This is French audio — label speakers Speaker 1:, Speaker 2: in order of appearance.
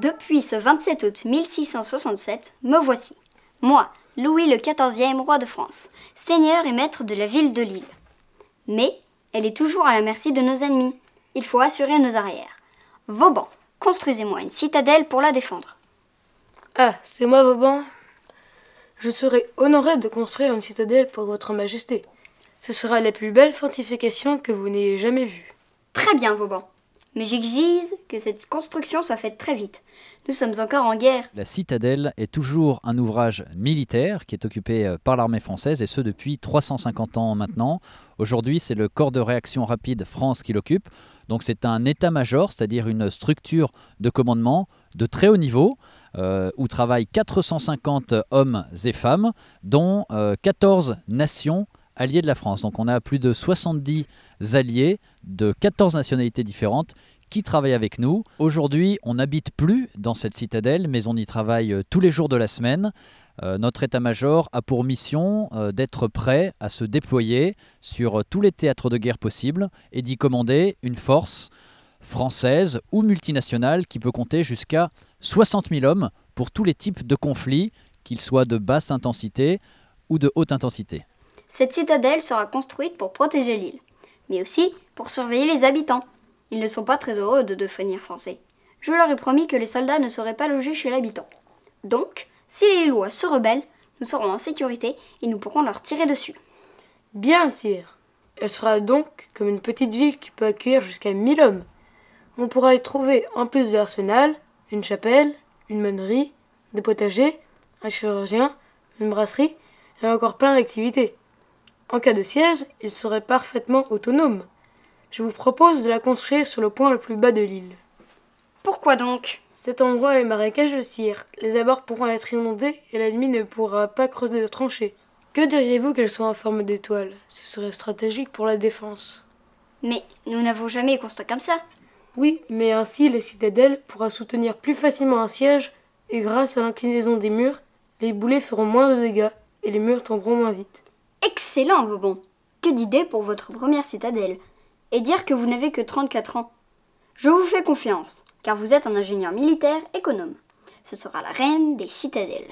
Speaker 1: Depuis ce 27 août 1667, me voici, moi, Louis le XIVe, roi de France, seigneur et maître de la ville de Lille. Mais elle est toujours à la merci de nos ennemis. Il faut assurer nos arrières. Vauban, construisez-moi une citadelle pour la défendre.
Speaker 2: Ah, c'est moi, Vauban. Je serai honoré de construire une citadelle pour votre majesté. Ce sera la plus belle fortification que vous n'ayez jamais vue.
Speaker 1: Très bien, Vauban. Mais j'exige que cette construction soit faite très vite. Nous sommes encore en guerre.
Speaker 3: La citadelle est toujours un ouvrage militaire qui est occupé par l'armée française et ce depuis 350 ans maintenant. Aujourd'hui, c'est le corps de réaction rapide France qui l'occupe. Donc c'est un état-major, c'est-à-dire une structure de commandement de très haut niveau où travaillent 450 hommes et femmes, dont 14 nations alliés de la France. Donc on a plus de 70 alliés de 14 nationalités différentes qui travaillent avec nous. Aujourd'hui, on n'habite plus dans cette citadelle, mais on y travaille tous les jours de la semaine. Notre état-major a pour mission d'être prêt à se déployer sur tous les théâtres de guerre possibles et d'y commander une force française ou multinationale qui peut compter jusqu'à 60 000 hommes pour tous les types de conflits, qu'ils soient de basse intensité ou de haute intensité.
Speaker 1: Cette citadelle sera construite pour protéger l'île, mais aussi pour surveiller les habitants. Ils ne sont pas très heureux de devenir français. Je leur ai promis que les soldats ne seraient pas logés chez l'habitant. Donc, si les Lillois se rebellent, nous serons en sécurité et nous pourrons leur tirer dessus.
Speaker 2: Bien, sire. Elle sera donc comme une petite ville qui peut accueillir jusqu'à 1000 hommes. On pourra y trouver, en plus de l'arsenal, une chapelle, une meunerie, des potagers, un chirurgien, une brasserie et encore plein d'activités. En cas de siège, il serait parfaitement autonome. Je vous propose de la construire sur le point le plus bas de l'île.
Speaker 1: Pourquoi donc?
Speaker 2: Cet endroit est marécageux, sire. Les abords pourront être inondés et l'ennemi ne pourra pas creuser de tranchées. Que diriez-vous qu'elle soit en forme d'étoile? Ce serait stratégique pour la défense.
Speaker 1: Mais nous n'avons jamais construit comme ça.
Speaker 2: Oui, mais ainsi la citadelle pourra soutenir plus facilement un siège et grâce à l'inclinaison des murs, les boulets feront moins de dégâts et les murs tomberont moins vite.
Speaker 1: Excellent, Vauban. Que d'idées pour votre première citadelle. Et dire que vous n'avez que 34 ans. Je vous fais confiance, car vous êtes un ingénieur militaire économe. Ce sera la reine des citadelles.